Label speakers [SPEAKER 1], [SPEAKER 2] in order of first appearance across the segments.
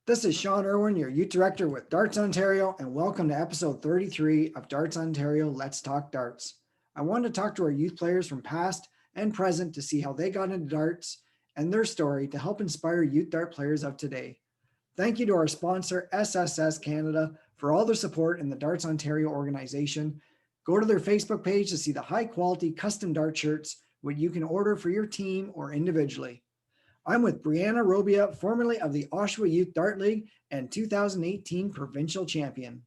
[SPEAKER 1] This is Shawn Irwin, your youth director with Darts Ontario, and welcome to episode 33 of Darts Ontario Let's Talk Darts. I wanted to talk to our youth players from past and present to see how they got into darts and their story to help inspire youth dart players of today. Thank you to our sponsor, SSS Canada, for all their support in the Darts Ontario organization. Go to their Facebook page to see the high quality custom dart shirts, which you can order for your team or individually. I'm with Brianna Robia, formerly of the Oshawa Youth Dart League and 2018 Provincial Champion.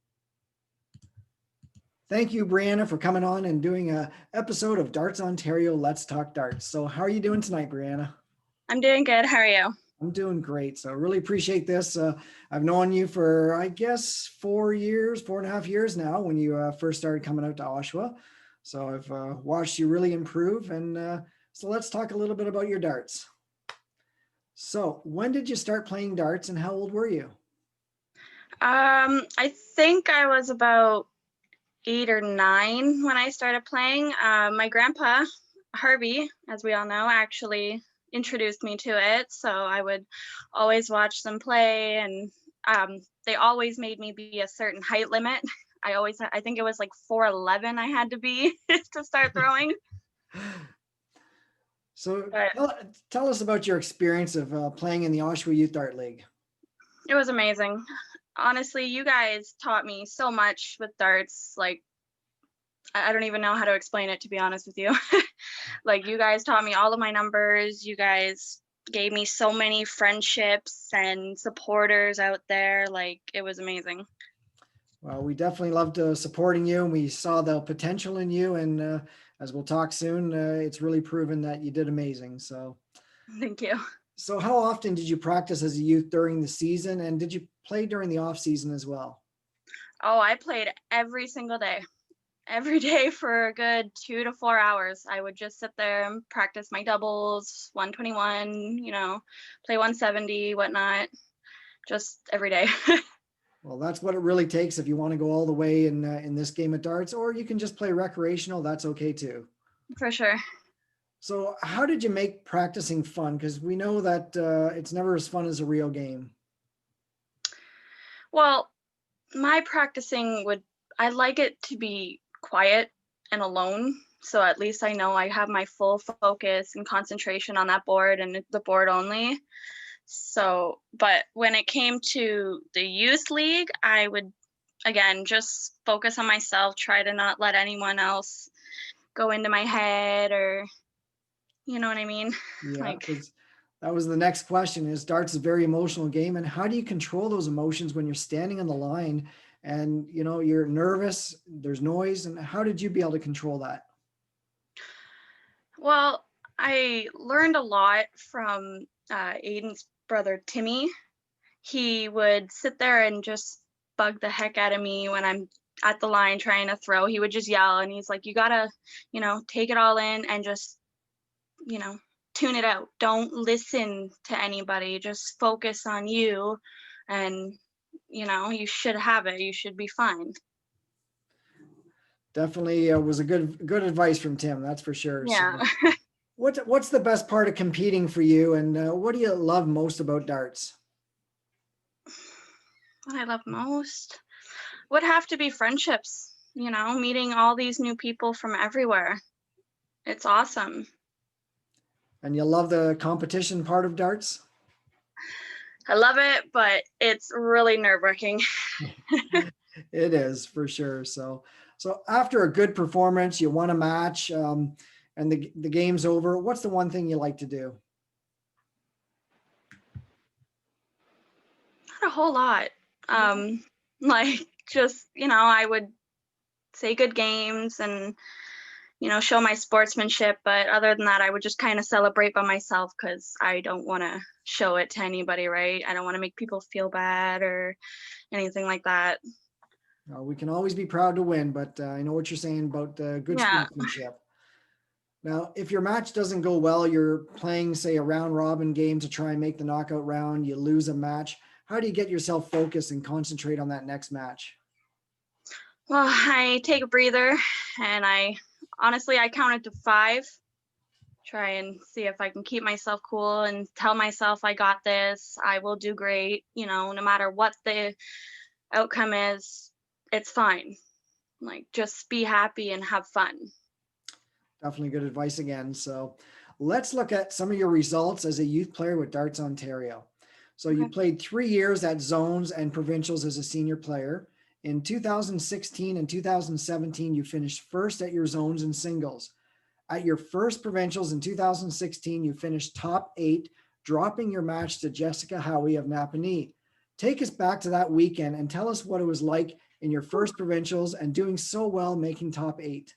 [SPEAKER 1] Thank you, Brianna, for coming on and doing an episode of Darts Ontario Let's Talk Darts. So how are you doing tonight, Brianna?
[SPEAKER 2] I'm doing good. How are you?
[SPEAKER 1] I'm doing great. So I really appreciate this. I've known you for, I guess, 4.5 years now when you first started coming out to Oshawa. So I've watched you really improve. And so let's talk a little bit about your darts. So when did you start playing darts and how old were you?
[SPEAKER 2] I think I was about 8 or 9 when I started playing. My grandpa, Harvey, as we all know, actually introduced me to it. So I would always watch them play, and they always made me be a certain height limit. I think it was like 4'11" I had to be to start throwing.
[SPEAKER 1] So tell us about your experience of playing in the Oshawa Youth Dart League.
[SPEAKER 2] It was amazing. Honestly, you guys taught me so much with darts. Like, I don't even know how to explain it, to be honest with you. Like, you guys taught me all of my numbers. You guys gave me so many friendships and supporters out there. Like, it was amazing.
[SPEAKER 1] Well, we definitely loved supporting you, and we saw the potential in you. And as we'll talk soon, it's really proven that you did amazing. So
[SPEAKER 2] thank you.
[SPEAKER 1] So how often did you practice as a youth during the season, and did you play during the off season as well?
[SPEAKER 2] Oh, I played every single day. Every day for a good 2 to 4 hours. I would just sit there and practice my doubles, 121, play 170, whatnot, just every day.
[SPEAKER 1] Well, that's what it really takes if you want to go all the way in this game of darts, or you can just play recreational. That's okay too.
[SPEAKER 2] For sure.
[SPEAKER 1] So how did you make practicing fun? Because we know that it's never as fun as a real game.
[SPEAKER 2] Well, my practicing I like it to be quiet and alone. So at least I know I have my full focus and concentration on that board and the board only. So, but when it came to the youth league, I would, again, just focus on myself, try to not let anyone else go into my head, or, you know what I mean?
[SPEAKER 1] Yeah, that was the next question. Is darts a very emotional game, and how do you control those emotions when you're standing on the line and you're nervous, there's noise, and how did you be able to control that?
[SPEAKER 2] Well, I learned a lot from Aiden's brother, Timmy. He would sit there and just bug the heck out of me when I'm at the line trying to throw. He would just yell, and he's like, you gotta, take it all in and just, tune it out. Don't listen to anybody. Just focus on you, and, you should have it. You should be fine.
[SPEAKER 1] Definitely was a good advice from Tim, that's for sure.
[SPEAKER 2] Yeah.
[SPEAKER 1] So what's the best part of competing for you, and what do you love most about darts?
[SPEAKER 2] What I love most would have to be friendships, meeting all these new people from everywhere. It's awesome.
[SPEAKER 1] And you love the competition part of darts?
[SPEAKER 2] I love it, but it's really nerve-wracking.
[SPEAKER 1] It is, for sure. So after a good performance, you won a match, and the game's over, what's the one thing you like to do?
[SPEAKER 2] Not a whole lot. Like, just, I would say good games and, show my sportsmanship. But other than that, I would just kind of celebrate by myself, because I don't want to show it to anybody, right? I don't want to make people feel bad or anything like that.
[SPEAKER 1] We can always be proud to win, but I know what you're saying about good sportsmanship. Now, if your match doesn't go well, you're playing, say, a round robin game to try and make the knockout round, you lose a match. How do you get yourself focused and concentrate on that next match?
[SPEAKER 2] Well, I take a breather, and I counted to 5, try and see if I can keep myself cool and tell myself I got this. I will do great. No matter what the outcome is, it's fine. Like, just be happy and have fun.
[SPEAKER 1] Definitely good advice again. So let's look at some of your results as a youth player with Darts Ontario. So you
[SPEAKER 2] Okay.
[SPEAKER 1] played 3 years at zones and provincials as a senior player. In 2016 and 2017, you finished first at your zones and singles. At your first provincials in 2016, you finished top 8, dropping your match to Jessica Howie of Napanee. Take us back to that weekend and tell us what it was like in your first provincials and doing so well, making top 8.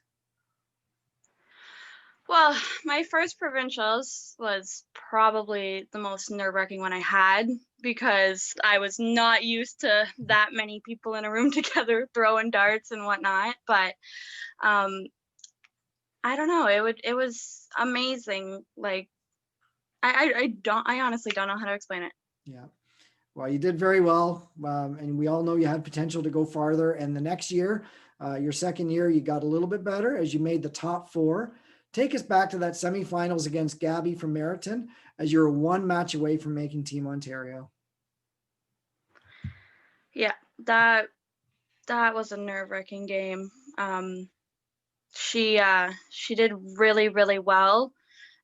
[SPEAKER 2] Well, my first provincials was probably the most nerve-wracking one I had, because I was not used to that many people in a room together throwing darts and whatnot. But I don't know, it was amazing. Like, I honestly don't know how to explain it.
[SPEAKER 1] Yeah. Well, you did very well. And we all know you had potential to go farther. And the next year, your second year, you got a little bit better as you made the top 4. Take us back to that semifinals against Gabby from Meriton, as you're one match away from making Team Ontario.
[SPEAKER 2] Yeah, that was a nerve-wracking game. She did really, really well,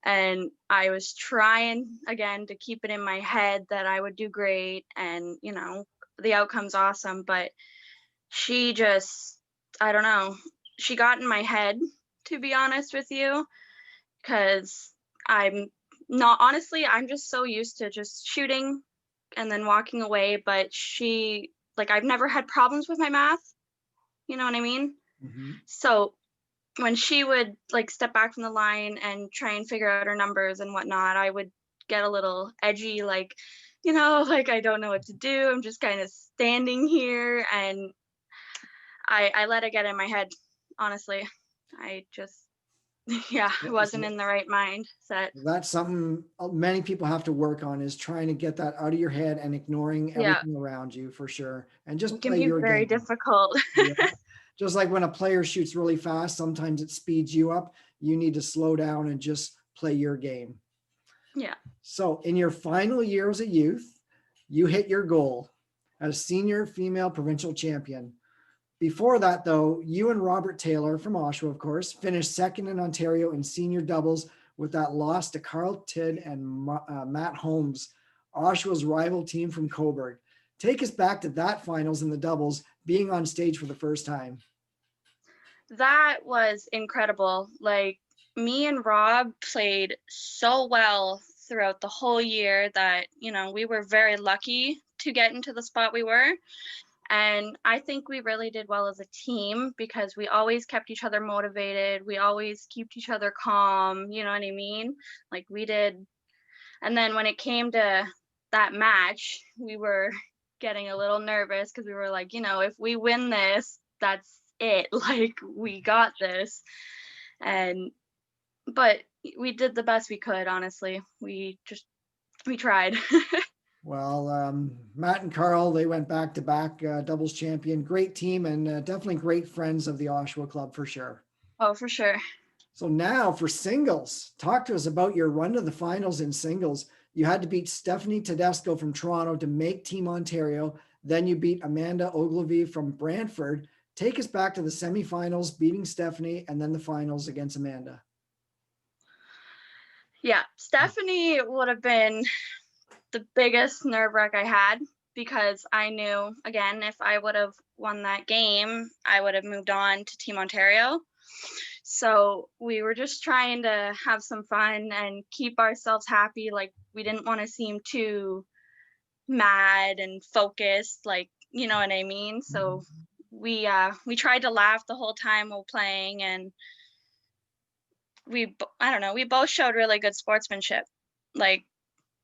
[SPEAKER 2] and I was trying again to keep it in my head that I would do great, and the outcome's awesome. But she just, I don't know, she got in my head, to be honest with you, because I'm not, honestly, I'm just so used to just shooting and then walking away. But she, like, I've never had problems with my math, you know what I mean?
[SPEAKER 1] Mm-hmm.
[SPEAKER 2] So when she would like step back from the line and try and figure out her numbers and whatnot, I would get a little edgy, like, like, I don't know what to do. I'm just kind of standing here, and I let it get in my head, honestly. I just, yeah, I wasn't in the right mindset.
[SPEAKER 1] That's something many people have to work on, is trying to get that out of your head and ignoring
[SPEAKER 2] Yeah,
[SPEAKER 1] everything around you, for sure. And just
[SPEAKER 2] it can
[SPEAKER 1] play
[SPEAKER 2] be
[SPEAKER 1] your
[SPEAKER 2] very
[SPEAKER 1] game.
[SPEAKER 2] difficult.
[SPEAKER 1] Yeah. Just like when a player shoots really fast, sometimes it speeds you up. You need to slow down and just play your game.
[SPEAKER 2] Yeah.
[SPEAKER 1] So in your final year as a youth, you hit your goal as senior female provincial champion. Before that, though, you and Robert Taylor from Oshawa, of course, finished second in Ontario in senior doubles with that loss to Carl Tidd and Matt Holmes, Oshawa's rival team from Coburg. Take us back to that finals in the doubles, being on stage for the first time.
[SPEAKER 2] That was incredible. Like, me and Rob played so well throughout the whole year that, we were very lucky to get into the spot we were. And I think we really did well as a team, because we always kept each other motivated. We always kept each other calm. You know what I mean? Like, we did. And then when it came to that match, we were getting a little nervous, because we were like, if we win this, that's it. Like, we got this. But we did the best we could, honestly. We tried.
[SPEAKER 1] Well, Matt and Carl, they went back to back doubles champion. Great team, and definitely great friends of the Oshawa Club, for sure.
[SPEAKER 2] Oh, for sure.
[SPEAKER 1] So now for singles, talk to us about your run to the finals in singles. You had to beat Stephanie Tedesco from Toronto to make Team Ontario. Then you beat Amanda Ogilvie from Brantford. Take us back to the semifinals, beating Stephanie, and then the finals against Amanda.
[SPEAKER 2] Yeah, Stephanie would have been the biggest nerve wreck I had, because I knew, again, if I would have won that game, I would have moved on to Team Ontario. So we were just trying to have some fun and keep ourselves happy. Like, we didn't want to seem too mad and focused, like, you know what I mean? So we tried to laugh the whole time while playing, and I don't know, we both showed really good sportsmanship. Like,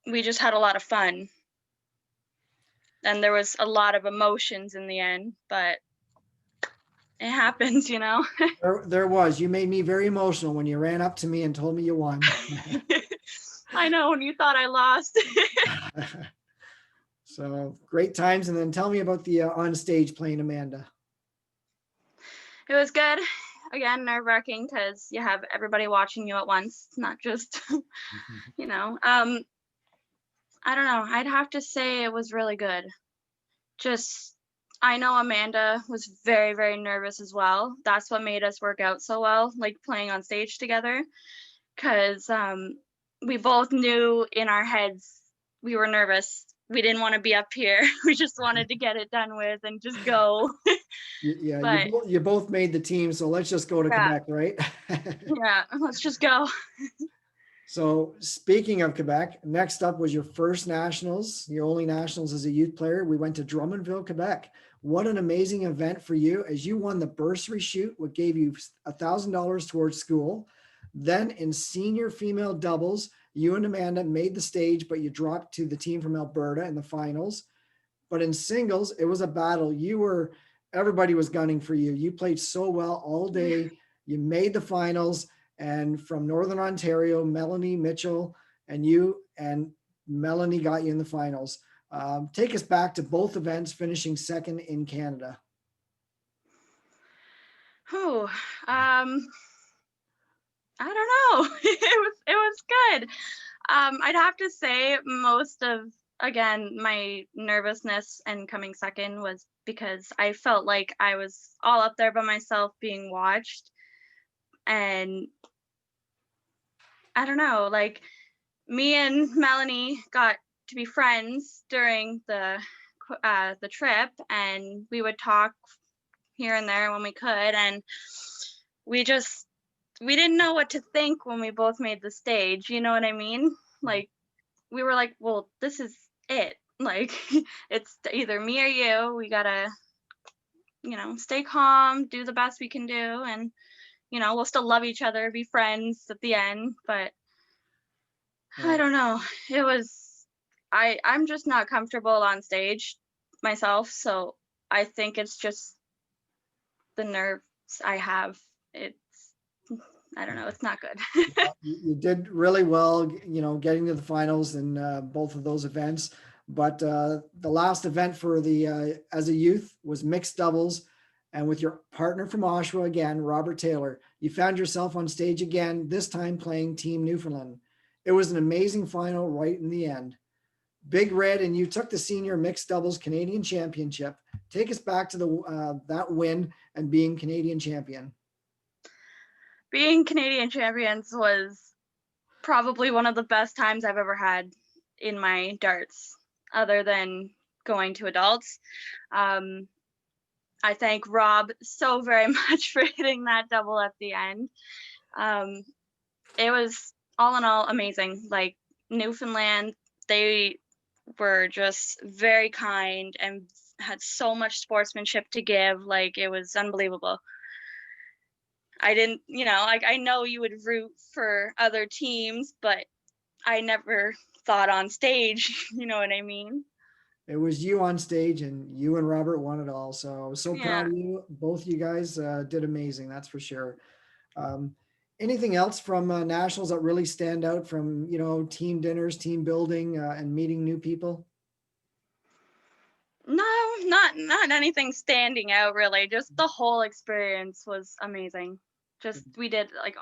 [SPEAKER 2] we just had a lot of fun. And there was a lot of emotions in the end, but it happens,
[SPEAKER 1] There was. You made me very emotional when you ran up to me and told me you won.
[SPEAKER 2] I know, when you thought I lost.
[SPEAKER 1] So great times. And then tell me about the on stage playing Amanda.
[SPEAKER 2] It was good. again, nerve-wracking because you have everybody watching you at once, not just, you know. I don't know. I'd have to say it was really good. Just, I know Amanda was very, very nervous as well. That's what made us work out so well, like playing on stage together, because we both knew in our heads we were nervous. We didn't want to be up here. We just wanted to get it done with and just go.
[SPEAKER 1] Yeah,
[SPEAKER 2] But
[SPEAKER 1] you both made the team, so let's just go to
[SPEAKER 2] yeah,
[SPEAKER 1] Quebec, right?
[SPEAKER 2] yeah, let's just go.
[SPEAKER 1] So speaking of Quebec, next up was your first nationals, your only nationals as a youth player. We went to Drummondville, Quebec. What an amazing event for you as you won the bursary shoot, what gave you $1,000 towards school. Then in senior female doubles, you and Amanda made the stage, but you dropped to the team from Alberta in the finals. But in singles, it was a battle. Everybody was gunning for you. You played so well all day. You made the finals. And from Northern Ontario, Melanie Mitchell and you and Melanie got you in the finals. Take us back to both events, finishing second in Canada.
[SPEAKER 2] Oh, I don't know. It was good. I'd have to say most of, again, my nervousness and coming second was because I felt like I was all up there by myself being watched. And I don't know, like me and Melanie got to be friends during the trip, and we would talk here and there when we could, and we just we didn't know what to think when we both made the stage, you know what I mean? Like we were like, well, this is it. Like it's either me or you. We gotta, stay calm, do the best we can do, and we'll still love each other, be friends at the end. But I don't know. It was I'm just not comfortable on stage myself, so I think it's just the nerves I have. I don't know, it's not good.
[SPEAKER 1] You did really well, getting to the finals in both of those events. But the last event for the as a youth was mixed doubles, and with your partner from Oshawa again, Robert Taylor, you found yourself on stage again. This time playing Team Newfoundland. It was an amazing final right in the end. Big Red, and you took the senior mixed doubles Canadian championship. Take us back to that win and being Canadian champion.
[SPEAKER 2] Being Canadian champions was probably one of the best times I've ever had in my darts, other than going to adults. I thank Rob so very much for hitting that double at the end. It was all in all amazing. Like Newfoundland, they were just very kind and had so much sportsmanship to give. Like it was unbelievable. I didn't, like I know you would root for other teams, but I never thought on stage, you know what I mean?
[SPEAKER 1] It was you on stage, and you and Robert won it all. So I was so proud
[SPEAKER 2] Yeah.
[SPEAKER 1] of you. Both you guys did amazing. That's for sure. Um, Anything else from nationals that really stand out from, team dinners, team building, and meeting new people?
[SPEAKER 2] No, not anything standing out really. Just the whole experience was amazing. Just we did like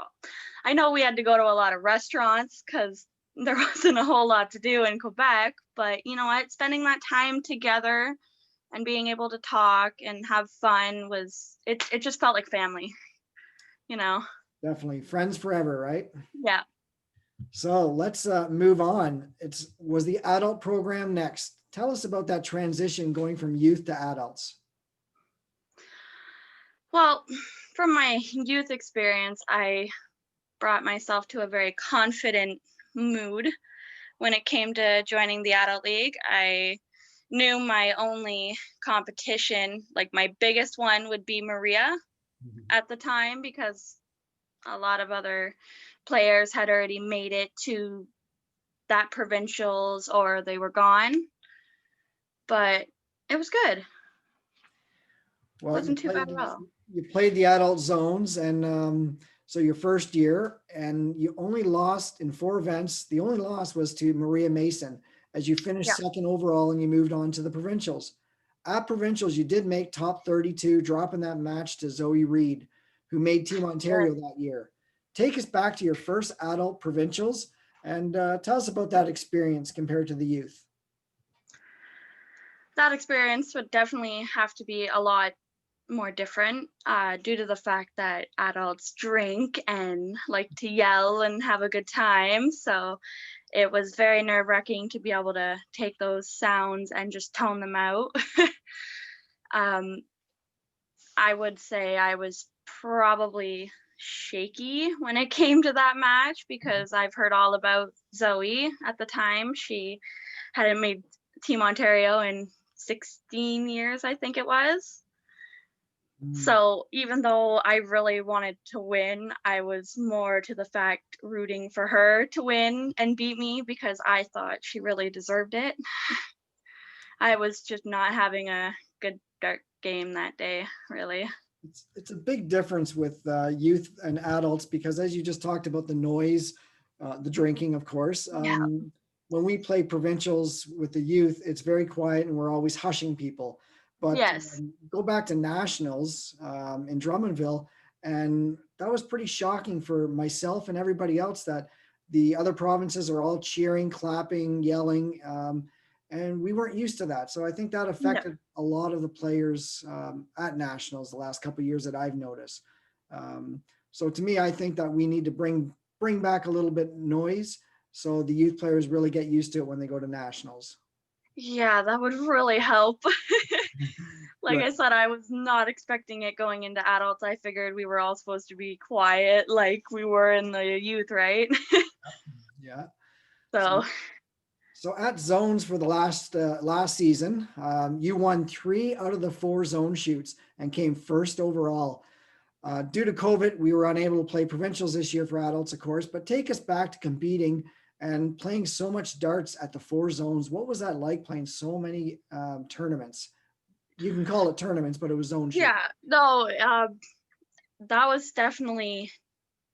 [SPEAKER 2] I know we had to go to a lot of restaurants because there wasn't a whole lot to do in Quebec, but you know what? Spending that time together and being able to talk and have fun it just felt like family, you know.
[SPEAKER 1] Definitely friends forever, right?
[SPEAKER 2] Yeah.
[SPEAKER 1] So let's move on. Was the adult program next. Tell us about that transition going from youth to adults.
[SPEAKER 2] Well, from my youth experience, I brought myself to a very confident mood when it came to joining the adult league. I knew my only competition, like my biggest one, would be Maria at the time because a lot of other players had already made it to that provincials or they were gone. But it was good.
[SPEAKER 1] Well,
[SPEAKER 2] Wasn't too bad at all.
[SPEAKER 1] you played the adult zones, and so your first year, and you only lost in 4 events. The only loss was to Maria Mason as you finished
[SPEAKER 2] Yeah.
[SPEAKER 1] second overall, and you moved on to the provincials. At provincials, you did make top 32, dropping that match to Zoe Reed. who made Team
[SPEAKER 2] Sure.
[SPEAKER 1] Ontario that year. Take us back to your first adult provincials and tell us about that experience compared to the youth.
[SPEAKER 2] That experience would definitely have to be a lot more different due to the fact that adults drink and like to yell and have a good time. So it was very nerve-wracking to be able to take those sounds and just tone them out. um, I would say I was probably shaky when it came to that match because I've heard all about Zoe at the time. She hadn't made Team Ontario in 16 years, I think it was.
[SPEAKER 1] Mm.
[SPEAKER 2] So even though I really wanted to win, I was more to the fact rooting for her to win and beat me because I thought she really deserved it. I was just not having a good dart game that day, really.
[SPEAKER 1] It's a big difference with youth and adults because, as you just talked about, the noise, the drinking, of course.
[SPEAKER 2] Yeah.
[SPEAKER 1] When we play provincials with the youth, it's very quiet and we're always hushing people. But
[SPEAKER 2] Yes.
[SPEAKER 1] go back to nationals in Drummondville, and that was pretty shocking for myself and everybody else that the other provinces are all cheering, clapping, yelling. And we weren't used to that. So I think that
[SPEAKER 2] No.
[SPEAKER 1] affected a lot of the players at nationals the last couple of years that I've noticed. So to me, I think that we need to bring back a little bit noise so the youth players really get used to it when they go to nationals.
[SPEAKER 2] Yeah, that would really help. Like
[SPEAKER 1] Good.
[SPEAKER 2] I said, I was not expecting it going into adults. I figured we were all supposed to be quiet like we were in the youth, right?
[SPEAKER 1] Yeah. So
[SPEAKER 2] So,
[SPEAKER 1] so at zones for the last season, you won 3 out of the 4 zone shoots and came first overall. Due to COVID, we were unable to play provincials this year for adults, of course, but take us back to competing and playing so much darts at the 4 zones. What was that like playing so many tournaments? You can call it tournaments, but it was zone shoot.
[SPEAKER 2] yeah, no, that was definitely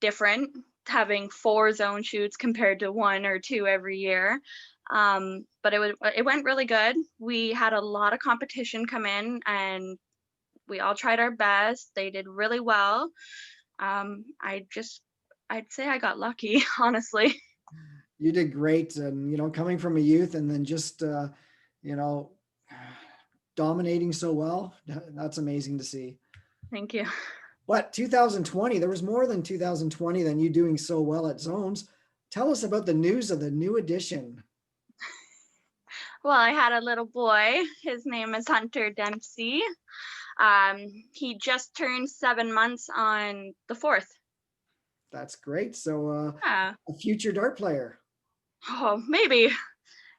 [SPEAKER 2] different having 4 zone shoots compared to 1 or 2 every year. But it went really good. We had a lot of competition come in and we all tried our best. They did really well. I'd say I got lucky, honestly.
[SPEAKER 1] You did great, and coming from a youth and then just you know, dominating so well, that's amazing to see.
[SPEAKER 2] Thank you.
[SPEAKER 1] But 2020, there was more than 2020 than you doing so well at zones. Tell us about the news of the new edition.
[SPEAKER 2] Well, I had a little boy. His name is Hunter Dempsey. He just turned 7 months on the 4th.
[SPEAKER 1] That's great. So
[SPEAKER 2] Yeah.
[SPEAKER 1] a future dart player.
[SPEAKER 2] Oh, maybe. It's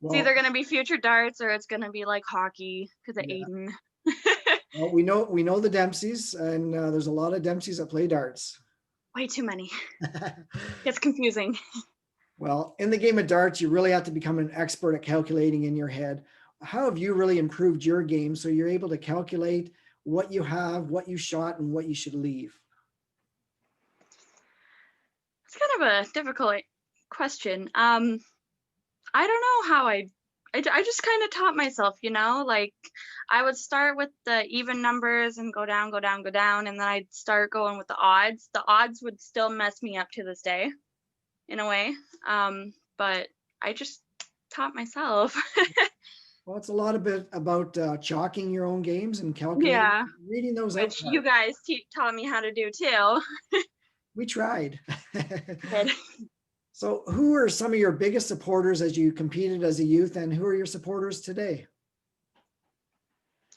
[SPEAKER 1] Well,
[SPEAKER 2] either gonna be future darts or it's gonna be like hockey because of
[SPEAKER 1] yeah.
[SPEAKER 2] Aiden.
[SPEAKER 1] Well, we know the Dempseys, and there's a lot of Dempseys that play darts.
[SPEAKER 2] Way too many. It's confusing.
[SPEAKER 1] Well, in the game of darts, you really have to become an expert at calculating in your head. How have you really improved your game so you're able to calculate what you have, what you shot, and what you should leave?
[SPEAKER 2] It's kind of a difficult question. I don't know how I just kind of taught myself, like I would start with the even numbers and go down, go down, go down, and then I'd start going with the odds. The odds would still mess me up to this day, in a way. But I just taught myself.
[SPEAKER 1] Well, it's a lot of bit about chalking your own games and calculating,
[SPEAKER 2] Yeah,
[SPEAKER 1] reading those out.
[SPEAKER 2] which you guys taught me how to do too.
[SPEAKER 1] We tried.
[SPEAKER 2] Good.
[SPEAKER 1] So, who are some of your biggest supporters as you competed as a youth, and who are your supporters today?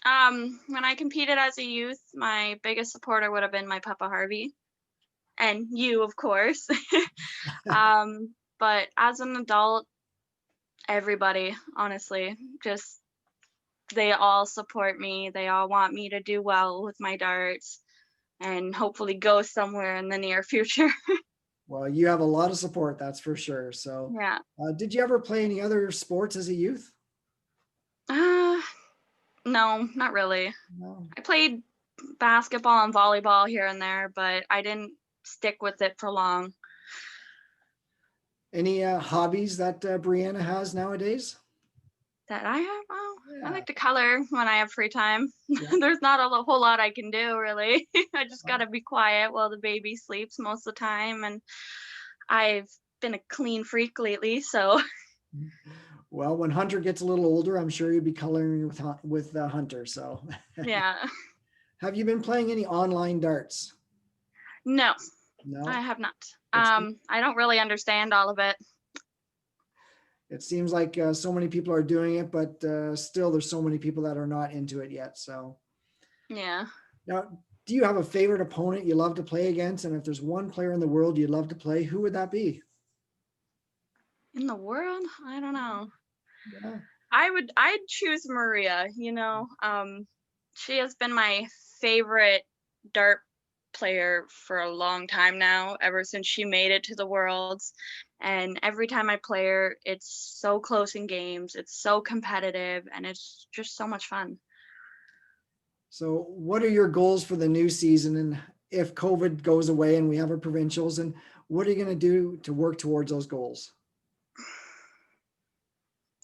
[SPEAKER 2] When I competed as a youth, my biggest supporter would have been my Papa Harvey, and you, of course. But as an adult, everybody, honestly, just they all support me. They all want me to do well with my darts and hopefully go somewhere in the near future.
[SPEAKER 1] Well, you have a lot of support, that's for sure. So,
[SPEAKER 2] Yeah.
[SPEAKER 1] did you ever play any other sports as a youth?
[SPEAKER 2] Uh, no, not really.
[SPEAKER 1] No.
[SPEAKER 2] I played basketball and volleyball here and there, but I didn't stick with it for long.
[SPEAKER 1] Any hobbies that Brianna has nowadays?
[SPEAKER 2] That I have? Oh, I
[SPEAKER 1] Yeah.
[SPEAKER 2] like to color when I have free time.
[SPEAKER 1] Yeah.
[SPEAKER 2] There's not a whole lot I can do, really. I just gotta be quiet while the baby sleeps most of the time, and I've been a clean freak lately, so
[SPEAKER 1] Well, when Hunter gets a little older, I'm sure you'll be coloring with Hunter. So,
[SPEAKER 2] yeah.
[SPEAKER 1] have you been playing any online darts?
[SPEAKER 2] No, I
[SPEAKER 1] No.
[SPEAKER 2] have not.
[SPEAKER 1] It's
[SPEAKER 2] I don't really understand all of it.
[SPEAKER 1] it seems like so many people are doing it, but still, there's so many people that are not into it yet. So,
[SPEAKER 2] Yeah.
[SPEAKER 1] now, do you have a favorite opponent you love to play against? And if there's one player in the world you'd love to play, who would that be?
[SPEAKER 2] In the world? I don't know.
[SPEAKER 1] Yeah.
[SPEAKER 2] I'd choose Maria, she has been my favorite dart player for a long time now, ever since she made it to the worlds. And every time I play her, it's so close in games, it's so competitive, and it's just so much fun.
[SPEAKER 1] So, what are your goals for the new season? And if COVID goes away and we have our provincials, and what are you going to do to work towards those goals?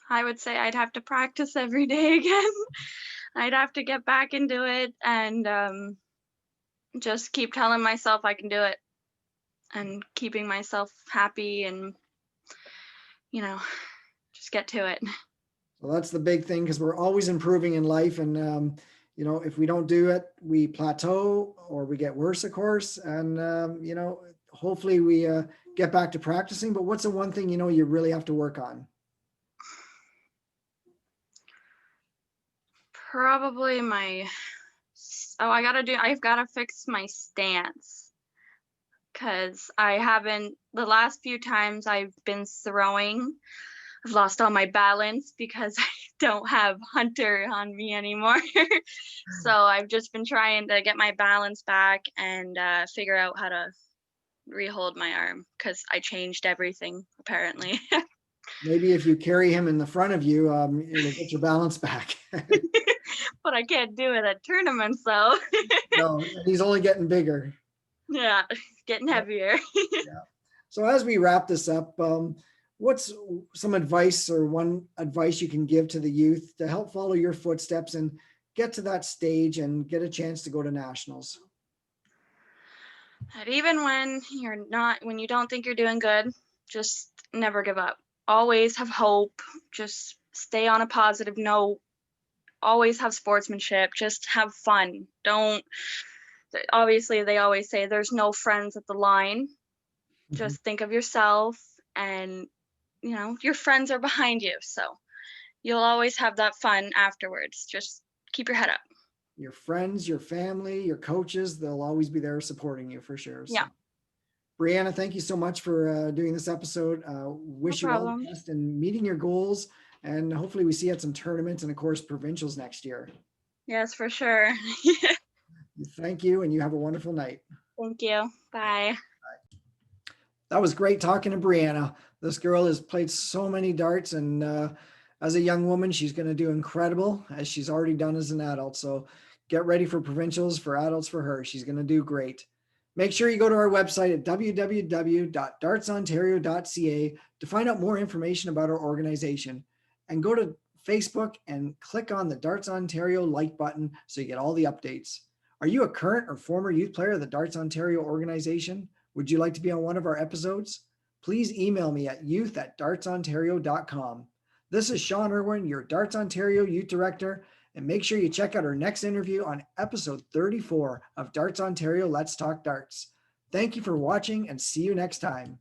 [SPEAKER 2] I would say I'd have to practice every day again. I'd have to get back into it and just keep telling myself I can do it and keeping myself happy and, you know, just get to it.
[SPEAKER 1] Well, that's the big thing because we're always improving in life. And, if we don't do it, we plateau or we get worse, of course. And, hopefully we get back to practicing. But what's the one thing you really have to work on?
[SPEAKER 2] Probably I've got to fix my stance because the last few times I've been throwing, I've lost all my balance because I don't have Hunter on me anymore. So I've just been trying to get my balance back and figure out how to rehold my arm because I changed everything apparently.
[SPEAKER 1] Maybe if you carry him in the front of you, it'll get your balance back.
[SPEAKER 2] But I can't do it at tournaments though.
[SPEAKER 1] No, he's only getting bigger.
[SPEAKER 2] Yeah, getting heavier.
[SPEAKER 1] Yeah. So as we wrap this up, what's some advice or one advice you can give to the youth to help follow your footsteps and get to that stage and get a chance to go to nationals?
[SPEAKER 2] That even when you don't think you're doing good, just never give up. Always have hope. Just stay on a positive note. Always have sportsmanship. Just have fun. Don't, obviously, they always say there's no friends at the line.
[SPEAKER 1] Mhm.
[SPEAKER 2] Just think of yourself, and, your friends are behind you. So you'll always have that fun afterwards. Just keep your head up.
[SPEAKER 1] Your friends, your family, your coaches, they'll always be there supporting you for sure. So,
[SPEAKER 2] Yeah,
[SPEAKER 1] Brianna, thank you so much for doing this episode.
[SPEAKER 2] no
[SPEAKER 1] Wish you all
[SPEAKER 2] problem.
[SPEAKER 1] the best in meeting your goals. And hopefully we see you at some tournaments and of course, provincials next year.
[SPEAKER 2] Yes, for sure.
[SPEAKER 1] Thank you. And you have a wonderful night.
[SPEAKER 2] Thank you. Bye.
[SPEAKER 1] That was great talking to Brianna. This girl has played so many darts, and as a young woman, she's going to do incredible as she's already done as an adult. So get ready for provincials for adults for her. She's going to do great. Make sure you go to our website at www.dartsontario.ca to find out more information about our organization, and go to Facebook and click on the Darts Ontario like button so you get all the updates. Are you a current or former youth player of the Darts Ontario organization? Would you like to be on one of our episodes? Please email me at youth@dartsontario.com. This is Shawn Irwin, your Darts Ontario Youth Director, and make sure you check out our next interview on episode 34 of Darts Ontario Let's Talk Darts. Thank you for watching and see you next time.